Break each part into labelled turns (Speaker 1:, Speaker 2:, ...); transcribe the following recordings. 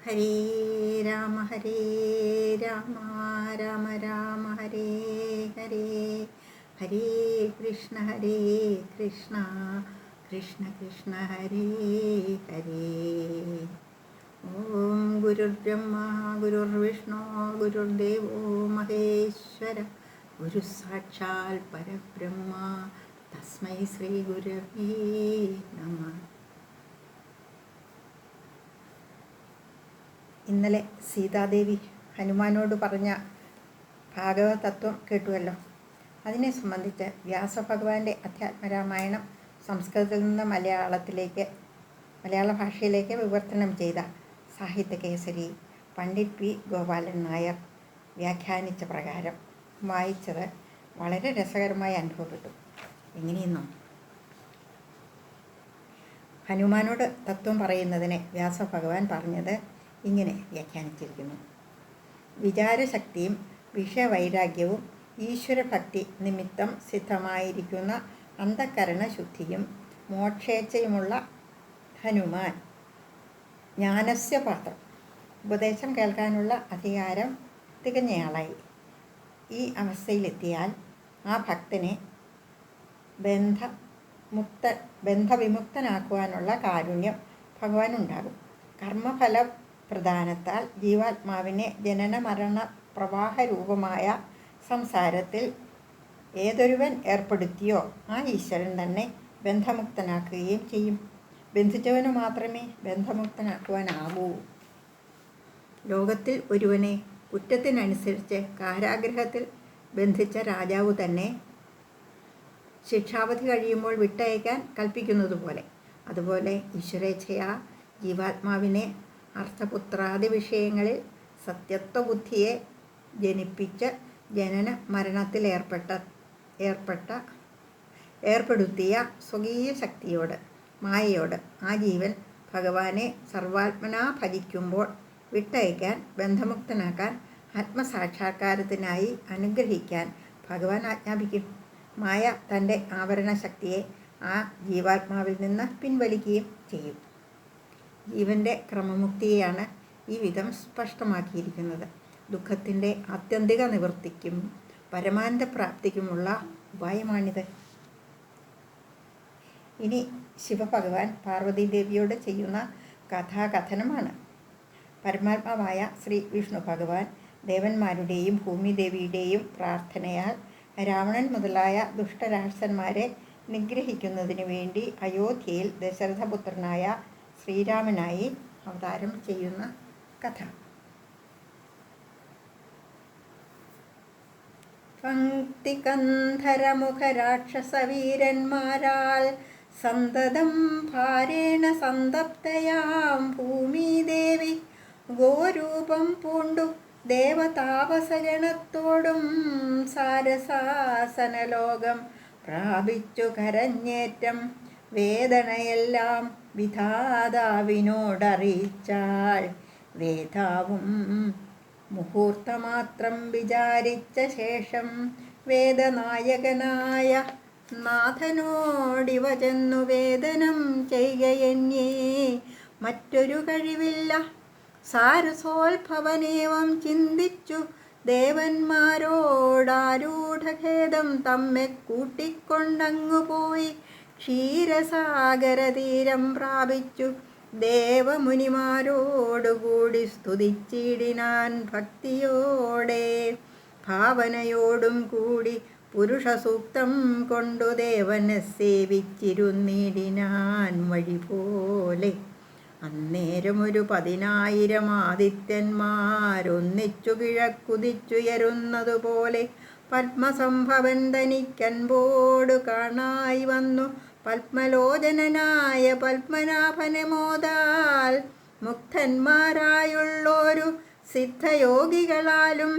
Speaker 1: ഹരേ ഹരേ രാമ രാമ രാമ ഹരേ ഹരേ ഹരേ കൃഷ്ണ കൃഷ്ണ കൃഷ്ണ ഹരേ ഹരേ. ഓം ഗുരുർബ്രഹ്മ ഗുരുർവിഷ്ണു ഗുരുർദേവോ മഹേശ്വര ഗുരു സാക്ഷാൽ പരബ്രഹ്മ തസ്മൈ ശ്രീ ഗുരവേ നമഃ. ഇന്നലെ സീതാദേവി ഹനുമാനോട് പറഞ്ഞ ഭാഗവത തത്വം കേട്ടുവല്ലോ. അതിനെ സംബന്ധിച്ച് വ്യാസഭഗവാന്റെ അധ്യാത്മരാമായണം സംസ്കൃതത്തിൽ നിന്ന് മലയാള ഭാഷയിലേക്ക് വിവർത്തനം ചെയ്ത സാഹിത്യകേസരി പണ്ഡിറ്റ് പി ഗോപാലൻ നായർ വ്യാഖ്യാനിച്ച പ്രകാരം വായിച്ചത് വളരെ രസകരമായി അനുഭവപ്പെട്ടു. എങ്ങനെയെന്നോ, ഹനുമാനോട് തത്വം പറയുന്നതിനെ വ്യാസഭഗവാൻ പറഞ്ഞത് ഇങ്ങനെ വ്യാഖ്യാനിച്ചിരിക്കുന്നു. വിചാരശക്തിയും വിഷയവൈരാഗ്യവും ഈശ്വരഭക്തി നിമിത്തം സിദ്ധമായിരിക്കുന്ന അന്ധകരണ ശുദ്ധിയും മോക്ഷേച്ഛയുമുള്ള ഹനുമാൻ ജ്ഞാനസ്യ പാത്രം, ഉപദേശം കേൾക്കാനുള്ള അധികാരം തികഞ്ഞയാളായി. ഈ അവസ്ഥയിലെത്തിയാൽ ആ ഭക്തനെ ബന്ധവിമുക്തനാക്കുവാനുള്ള കാരുണ്യം ഭഗവാനുണ്ടാകും. കർമ്മഫല പ്രധാനത്താൽ ജീവാത്മാവിനെ ജനന മരണ പ്രവാഹരൂപമായ സംസാരത്തിൽ ഏതൊരുവൻ ഏർപ്പെടുത്തിയോ ആ ഈശ്വരൻ തന്നെ ബന്ധമുക്തനാക്കുകയും ചെയ്യും. ബന്ധിച്ചവന് മാത്രമേ ബന്ധമുക്തനാക്കുവാനാവൂ. ലോകത്തിൽ ഒരുവനെ കുറ്റത്തിനനുസരിച്ച് കാരാഗ്രഹത്തിൽ ബന്ധിച്ച രാജാവ് തന്നെ ശിക്ഷാവധി കഴിയുമ്പോൾ വിട്ടയക്കാൻ കൽപ്പിക്കുന്നതുപോലെ, അതുപോലെ ഈശ്വരേച്ഛയാ ജീവാത്മാവിനെ അർത്ഥപുത്രാദി വിഷയങ്ങളിൽ സത്യത്വബുദ്ധിയെ ജനിപ്പിച്ച് ജനന മരണത്തിൽ ഏർപ്പെടുത്തിയ സ്വകീയ ശക്തിയോട്, മായയോട് ആ ജീവൻ ഭഗവാനെ സർവാത്മനാ ഭജിക്കുമ്പോൾ വിട്ടയക്കാൻ, ബന്ധമുക്തനാക്കാൻ, ആത്മസാക്ഷാത്കാരത്തിനായി അനുഗ്രഹിക്കാൻ ഭഗവാൻ ആജ്ഞാപിക്കും. മായ തൻ്റെ ആവരണ ശക്തിയെ ആ ജീവാത്മാവിൽ നിന്ന് പിൻവലിക്കുകയും ചെയ്യും. ജീവൻ്റെ ക്രമമുക്തിയെയാണ് ഈ വിധം സ്പഷ്ടമാക്കിയിരിക്കുന്നത്. ദുഃഖത്തിൻ്റെ ആത്യന്തിക നിവൃത്തിക്കും പരമാനന്ദ പ്രാപ്തിക്കുമുള്ള ഉപായമാണിത്. ഇനി ശിവഭഗവാൻ പാർവതീദേവിയോട് ചെയ്യുന്ന കഥാകഥനമാണ്. പരമാത്മാവായ ശ്രീ വിഷ്ണു ഭഗവാൻ ദേവന്മാരുടെയും ഭൂമിദേവിയുടെയും പ്രാർത്ഥനയാൽ രാവണൻ മുതലായ ദുഷ്ടരാക്ഷസന്മാരെ നിഗ്രഹിക്കുന്നതിനു വേണ്ടി അയോധ്യയിൽ ദശരഥപുത്രനായ ശ്രീരാമനായി അവതാരം ചെയ്യുന്ന കഥ. പങ്ക്തികന്ധരമുഖരാക്ഷസവീരന്മാരാൽ സന്തതം ഭാരേണ സന്തപ്തയാം ഭൂമിദേവി ഗോരൂപം പൂണ്ടു ദേവതാപസഗണത്തോടും സാരസാസനലോകം പ്രാപിച്ചു കരഞ്ഞേറ്റം വേദനയെല്ലാം വിധാതാവിനോടറിയിച്ചാൾ. വേദാവും മുഹൂർത്തമാത്രം വിചാരിച്ച ശേഷം വേദനായകനായ നാഥനോടിവ ചെന്നു വേദനം ചെയ്യുകയെന്നേ മറ്റൊരു കഴിവില്ല. സാരസോത്ഭവനേവം ചിന്തിച്ചു ദേവന്മാരോടാരൂഢഖേദം തമ്മെ കൂട്ടിക്കൊണ്ടങ്ങുപോയി ക്ഷീരസാഗരതീരം പ്രാപിച്ചു ദേവമുനിമാരോടുകൂടി സ്തുതിച്ചിടിനാൻ ഭക്തിയോടെ. ഭാവനയോടും കൂടി പുരുഷസൂക്തം കൊണ്ടു ദേവനെ സേവിച്ചിരുന്നിടിനാൻ വഴി പോലെ. അന്നേരമൊരു 10,000 ആദിത്യന്മാരൊന്നിച്ചു കിഴക്കുതിച്ചുയരുന്നതുപോലെ പത്മസംഭവൻ തനിക്കൻപോടു കാണായി വന്നു. പത്മലോചനനായ പത്മനാഭനെ മോദാൽ മുക്തന്മാരായുള്ളോരു സിദ്ധയോഗികളാലും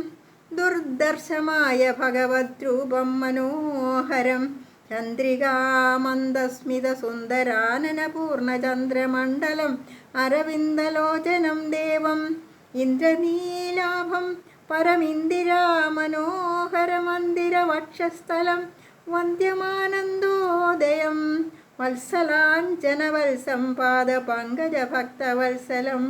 Speaker 1: ദുർദർശമായ ഭഗവത് രൂപം മനോഹരം. ചന്ദ്രികാമന്ദസ്മിത സുന്ദരാനന പൂർണ്ണചന്ദ്രമണ്ഡലം അരവിന്ദലോചനം ദേവം ഇന്ദ്രനീലാഭം പരമിന്ദിരാ മനോഹരമന്ദിര വക്ഷസ്ഥലം വന്ദ്യമാനന്ദോദയം വത്സലാഞ്ജനവത്സം പാദപങ്കജഭക്തവത്സലം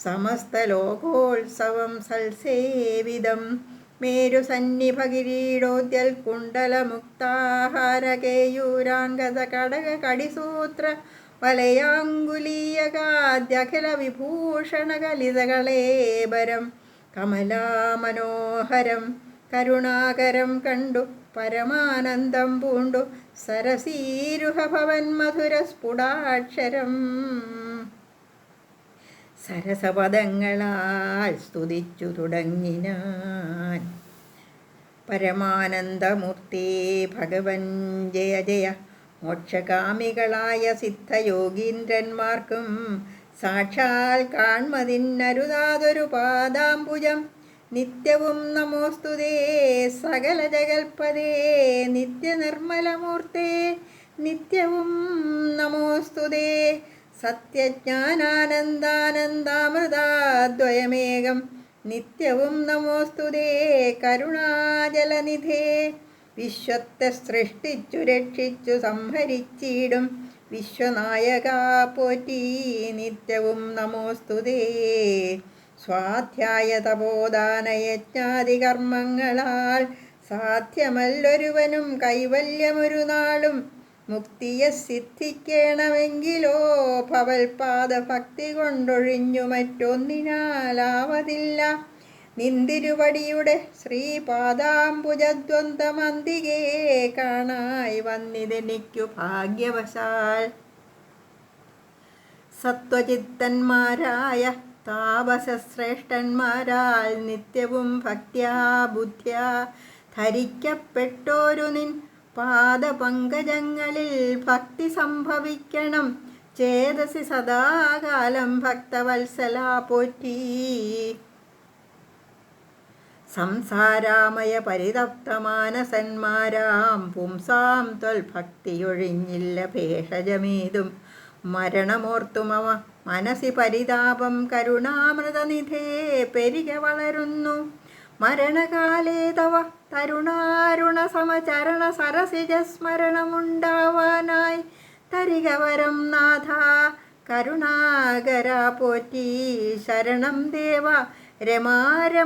Speaker 1: സമസ്തലോകോത്സവം സൽസേവിതം മേരുസന്നിഭകിരീടോദ്യൽ കുണ്ടലമുക്താഹാരകേയൂരാംഗത കടക കടിസൂത്ര വലയാങ്കുലീയകാദ്യഖില വിഭൂഷണകലിതകളേബരം കമലാമനോഹരം കരുണാകരം കണ്ടു പരമാനന്ദം പൂണ്ടു സരസീരുഹഭവൻ മധുരസ്ഫുടാക്ഷരം സരസപദങ്ങളാൽ സ്തുതിച്ചു തുടങ്ങിനാൻ. പരമാനന്ദമൂർത്തേ ഭഗവൻ ജയ ജയ. മോക്ഷകാമികളായ സിദ്ധയോഗീന്ദ്രന്മാർക്കും സാക്ഷാൽ കാൺമതിന്നരുതാതൊരു പാദാംബുജം നിത്യവും നമോസ്തുതേ. സകല ജഗൽപദേ നിത്യനിർമ്മലമൂർത്തേ നിത്യവും നമോസ്തുതേ. സത്യജ്ഞാനാനന്ദാനന്ദാമൃതാദ്വയമേകം നിത്യവും നമോസ്തുതേ. കരുണാജലനിധേ വിശ്വത്തെ സൃഷ്ടിച്ചു രക്ഷിച്ചു സംഹരിച്ചിടും വിശ്വനായക പോറ്റി നിത്യവും നമോസ്തുതേ. സ്വാധ്യായ തപോദാനയജ്ഞാദി കർമ്മങ്ങളാൽ സാധ്യമല്ലൊരുവനും കൈവല്യമൊരു നാളും. മുക്തിയെ സിദ്ധിക്കണമെങ്കിലോ ഭവൽപാദഭക്തി കൊണ്ടൊഴിഞ്ഞു മറ്റൊന്നിനാലാവതില്ല. നിന്തിരുവടിയുടെ ശ്രീപാദാംബുജദ്വന്ദ്വമന്തികേ കാണായി വന്നിതെനിക്കു ഭാഗ്യവശാൽ. സത്വചിത്തന്മാരായ താപസശ്രേഷ്ഠന്മാരാൽ നിത്യവും ഭക്ത്യാ ബുദ്ധ്യാ ധരിക്കപ്പെട്ടോരു നിൻ പാദപങ്കജങ്ങളിൽ ഭക്തി സംഭവിക്കണം. ചേതസി സദാകാലം ഭക്തവത്സല പോറ്റി. സംസാരാമയ പരിതപ്തമാനസന്മാരാം പുംസാം ത്വൽഭക്തിയൊഴിഞ്ഞില്ല ഭേഷജമേതും. മരണമോർത്തുമവ മനസി പരിതാപം കരുണാമൃതനിധേ പെരിക വളരുന്നു. മരണകാലേ തവ തരുണാരുണ സമചരണ സരസിജസ്മരണമുണ്ടാവാനായി തരികവരം നാഥ കരുണാകര പോറ്റി. ശരണം ദേവ രമാരമണധരാപദേ.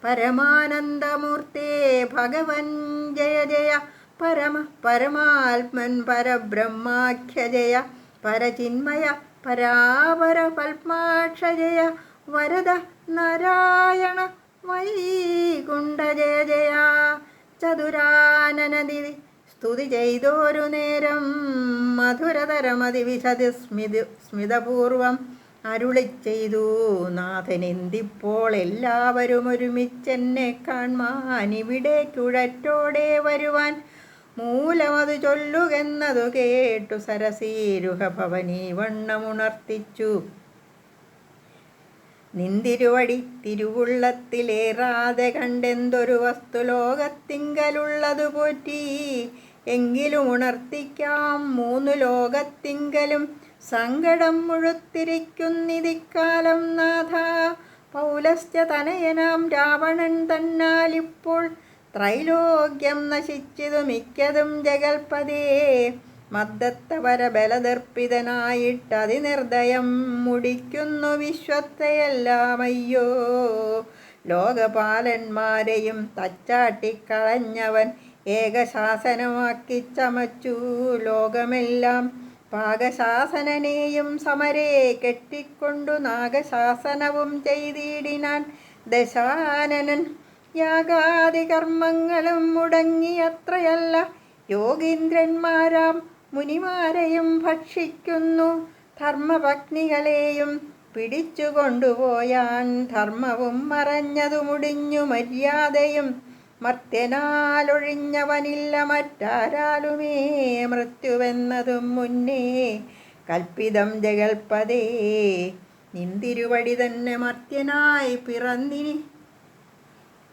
Speaker 1: പരമാനന്ദമൂർത്തേ ഭഗവൻ ജയ ജയ. പരമാത്മൻ പരബ്രഹ്മാഖ്യ ജയ. പരചിന്മയ പരാപര പത്മാക്ഷ ജയ. വരദ നാരായണ വൈകുണ്ഠ ജയ ജയ. ചതുരാനനദി സ്തുതി ചെയ്തോരു നേരം മധുരതരമതിവിശതി സ്മിതപൂർവം അരുളിച്ചെയ്തു നാഥനെന്തിപ്പോൾ എല്ലാവരും ഒരുമിച്ചെന്നെ കാൺമാൻ ഇവിടേക്കുഴറ്റോടെ വരുവാൻ. മൂലമതു ചൊല്ലുകെന്നതു കേട്ടു സരസീരുഹഭവനീ വണ്ണമുണർത്തിച്ചു. നിന്തിരുവടി തിരുവുള്ളത്തിലേറാതെ കണ്ടെന്തൊരു വസ്തു ലോകത്തിങ്കലുള്ളതു പോറ്റി. എങ്കിലും ഉണർത്തിക്കാം മൂന്നു ലോകത്തിങ്കലും സങ്കടം മുഴുത്തിരിക്കുന്നിതിക്കാലം നാഥ. പൗലസ്ത്യ തനയനാം രാവണൻ തന്നാലിപ്പോൾ ത്രൈലോക്യം നശിച്ചതു മിക്കതും ജഗൽപദേ. മദ്ദത്തപരബലദർപ്പിതനായിട്ടതിനിർദയം മുടിക്കുന്നു വിശ്വത്തെയെല്ലാം അയ്യോ. ലോകപാലന്മാരെയും തച്ചാട്ടിക്കളഞ്ഞവൻ ഏകശാസനമാക്കി ചമച്ചു ലോകമെല്ലാം. പാകശാസനനെയും സമരേ കെട്ടിക്കൊണ്ടു നാഗശാസനവും ചെയ്തിടിനാൻ ദശാനനൻ. യാഗാദി കർമ്മങ്ങളും മുടങ്ങിയത്രയല്ല യോഗീന്ദ്രന്മാരാം മുനിമാരെയും ഭക്ഷിക്കുന്നു. ധർമ്മപത്നികളെയും പിടിച്ചു കൊണ്ടുപോയാൻ ധർമ്മവും മറഞ്ഞതു മുടിഞ്ഞു മര്യാദയും. മർത്യനാലൊഴിഞ്ഞവനില്ല മറ്റാരാലുമേ മൃത്യുവെന്നതും മുന്നേ കൽപ്പിതം ജഗൽപദേ. നിന്തിരുവടി തന്നെ മർത്യനായി പിറന്നിനി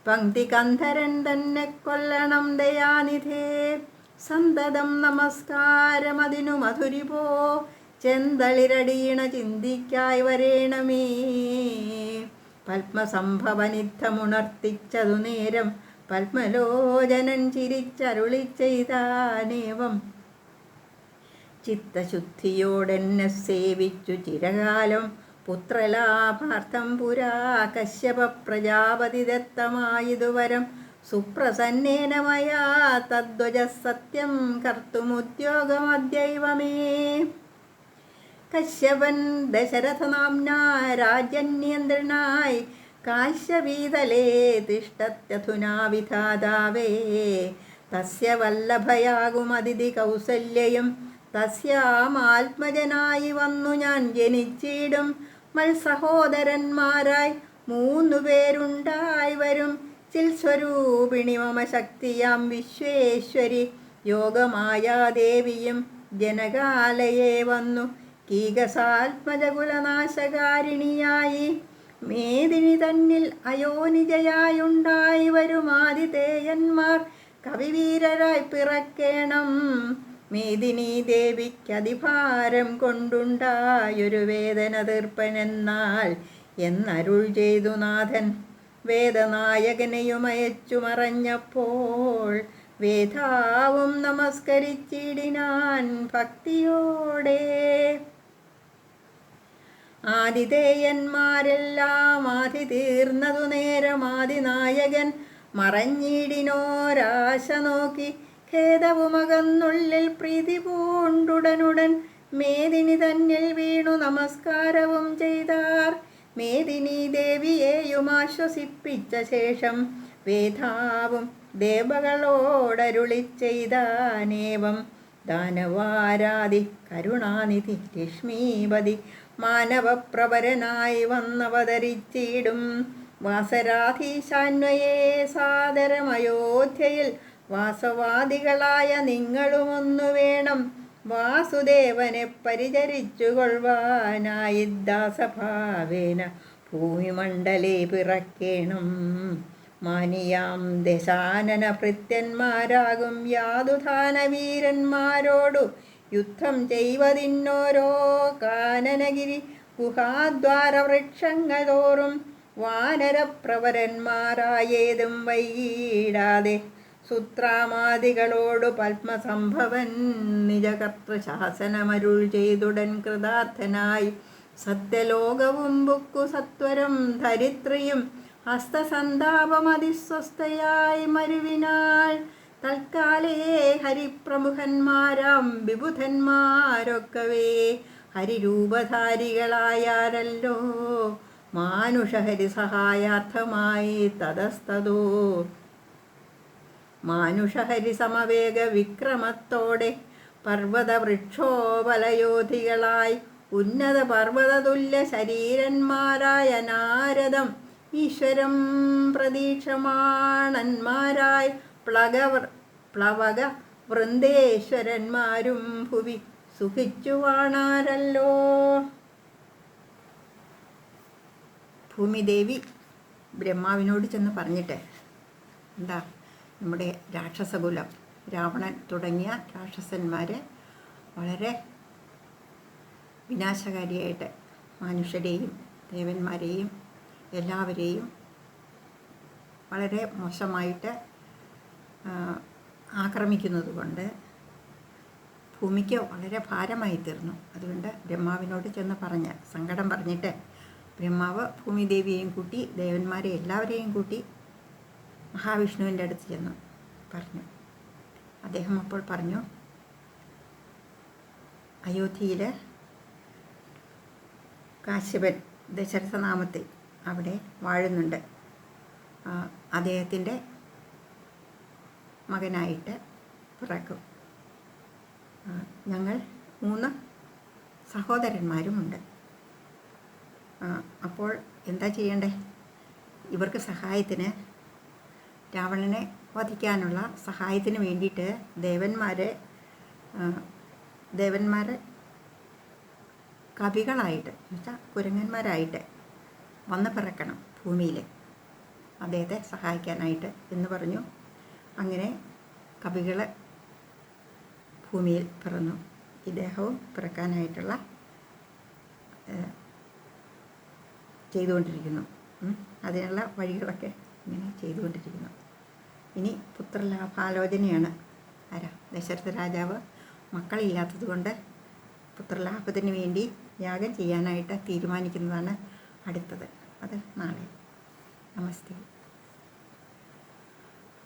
Speaker 1: പങ്ക്തി കന്ധരൻ തന്നെ കൊല്ലണം ദയാനിധേ. സന്തതം നമസ്കാരമതിനു മധുരിപോ ചെന്തളിരടീണ ചിന്തിക്കായി വരേണമേ. പത്മസംഭവനിദ്ധമുണർത്തിച്ചതു നേരം പത്മലോചനൻ ചിരിച്ചരുളി ചെയ്താനേവം. ചിത്തശുദ്ധിയോടെന്നെ സേവിച്ചു ചിരകാലം പുത്രലാഭാർത്ഥം പുരാ കശ്യപ പ്രജാപതി ദത്തമായതുവരം സുപ്രസന്നേന മയാ തദ്വജ സത്യം കർത്തുമുദ്യോഗമദ്യൈവ മേ. കശ്യപൻ ദശരഥനാംനാ രാജ്യനിയന്ത്രണായി കാശ്യപീതലേ തിഷ്ടത്യധുനാ വിധാതാവേ. തസ്യ വല്ലഭയാകുമതിഥി കൗസല്യയും തസ്യാമാത്മജനായി വന്നു ഞാൻ ജനിച്ചിടും. മത്സഹോദരന്മാരായി 3 പേരുണ്ടായി വരും. ചിൽസ്വരൂപിണി മമ ശക്തിയാം വിശ്വേശ്വരി യോഗമായാദേവിയും ജനകാലയെ വന്നു കീകസാത്മജകുലനാശകാരിണിയായി. മേദിനി തന്നിൽ അയോനിജയായുണ്ടായി വരും ആതിഥേയന്മാർ കവിവീരരായി പിറക്കേണം. മേദിനി ദേവിക്കതിഭാരം കൊണ്ടുണ്ടായൊരു വേദന തീർപ്പനെന്നാൽ എന്നരുൾ ചെയ്തു നാഥൻ. വേദനായകനെയുമയച്ചു മറഞ്ഞപ്പോൾ വേദാവും നമസ്കരിച്ചിടിനാൻ ഭക്തിയോടെ. ആതിഥേയന്മാരെല്ലാം ആതി തീർന്നതു നേരമാതിനായകൻ മറഞ്ഞിടിനോരാശ നോക്കി ഖേദവുമകന്നുള്ളിൽ പ്രീതി പൂണ്ടുടനുടൻ മേദിനി തന്നിൽ വീണു നമസ്കാരവും ചെയ്താർ. മേദിനി ദേവിയെയും ആശ്വസിപ്പിച്ച ശേഷം വേദാവും ദേവകളോടരുളി ചെയ്താനേവം. ദാനവാരാധി കരുണാനിധി ലക്ഷ്മീപതി മാനവപ്രവരനായി വന്നവതരിച്ചിടും. വാസരാധീശാന്വയേ സാദരമയോധ്യയിൽ വാസവാദികളായ നിങ്ങളുമൊന്നു വേണം. വാസുദേവനെ പരിചരിച്ചു കൊള്ളുവാനായി ദാസഭാവേന ഭൂമിമണ്ഡലേ പിറക്കേണം. മാനിയാം ദശാനന ഭൃത്യന്മാരാകും യാതുധാനവീരന്മാരോടു യുദ്ധം ചെയ്വതിന്നോരോ കാനനഗിരി ഗുഹാദ്വാരവൃക്ഷങ്ങൾ തോറും വാനരപ്രവരന്മാരായേതും വൈകിടാതെ സുത്രാമാദികളോടു പത്മസംഭവൻ നിജകർത്തൃശാസനമരുൾ ചെയ്തുടൻ കൃതാർത്ഥനായി. സത്യലോകവും ബുക്കു സത്വരം ധരിത്രിയും ഹസ്തസന്താപമതിസ്വസ്ഥയായി മരുവിനാൾ. തൽക്കാലേ ഹരിപ്രമുഖന്മാരാം വിബുധന്മാരൊക്കവേ ഹരിരൂപധാരികളായാരല്ലോ. മാനുഷഹരി സഹായാർത്ഥമായി തതസ്തതോ. മാനുഷഹരി സമവേഗ വിക്രമത്തോടെ പർവ്വതവൃക്ഷോപലയോധികളായി ഉന്നത പർവ്വതതുല്യ ശരീരന്മാരായ നാരദം ഈശ്വരം പ്രതീക്ഷമാണന്മാരായി പ്ലവക വൃന്ദേശ്വരന്മാരും ഭുവി സുഖിച്ചുവാണാരല്ലോ. ഭൂമിദേവി ബ്രഹ്മാവിനോട് ചെന്ന് പറഞ്ഞിട്ട് എന്താ, നമ്മുടെ രാക്ഷസകുലം രാവണൻ തുടങ്ങിയ രാക്ഷസന്മാർ വളരെ വിനാശകാരിയായിട്ട് മനുഷ്യരെയും ദേവന്മാരെയും എല്ലാവരെയും വളരെ മോശമായിട്ട് ആക്രമിക്കുന്നത് കൊണ്ട് ഭൂമിക്ക് വളരെ ഭാരമായി തീർന്നു. അതുകൊണ്ട് ബ്രഹ്മാവിനോട് ചെന്ന് സങ്കടം പറഞ്ഞിട്ട് ബ്രഹ്മാവ് ഭൂമിദേവിയെയും കൂട്ടി ദേവന്മാരെ എല്ലാവരെയും കൂട്ടി മഹാവിഷ്ണുവിൻ്റെ അടുത്ത് ചെന്ന് പറഞ്ഞു. അദ്ദേഹം അപ്പോൾ പറഞ്ഞു, അയോധ്യയിൽ കാശ്യപൻ ദശരഥനാമത്തിൽ അവിടെ വാഴുന്നുണ്ട്. അദ്ദേഹത്തിൻ്റെ മകനായിട്ട് പിറക്കും. ഞങ്ങൾ 3 സഹോദരന്മാരുമുണ്ട്. അപ്പോൾ എന്താ ചെയ്യണ്ടേ? ഇവർക്ക് സഹായത്തിന്, രാവണനെ വധിക്കാനുള്ള സഹായത്തിന് വേണ്ടിയിട്ട് ദേവന്മാർ കവികളായിട്ട് എന്നുവെച്ചാൽ കുരങ്ങന്മാരായിട്ട് വന്ന് പിറക്കണം ഭൂമിയിൽ അദ്ദേഹത്തെ സഹായിക്കാനായിട്ട് എന്ന് പറഞ്ഞു. അങ്ങനെ കവികൾ ഭൂമിയിൽ പിറന്നു. ഇദ്ദേഹവും പിറക്കാനായിട്ടുള്ള ചെയ്തുകൊണ്ടിരിക്കുന്നു. അതിനുള്ള വഴികളൊക്കെ ഇങ്ങനെ ചെയ്തുകൊണ്ടിരിക്കുന്നു. ഇനി പുത്രലാഭാലോചനയാണ്. ദശരഥ രാജാവ് മക്കളില്ലാത്തത് കൊണ്ട് പുത്രലാഭത്തിന് വേണ്ടി യാഗം ചെയ്യാനായിട്ട് തീരുമാനിക്കുന്നതാണ് അടുത്തത്. അത് നാളെ. നമസ്തേ.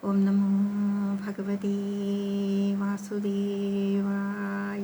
Speaker 1: ഓം നമോ ഭഗവതേ വാസുദേവായ.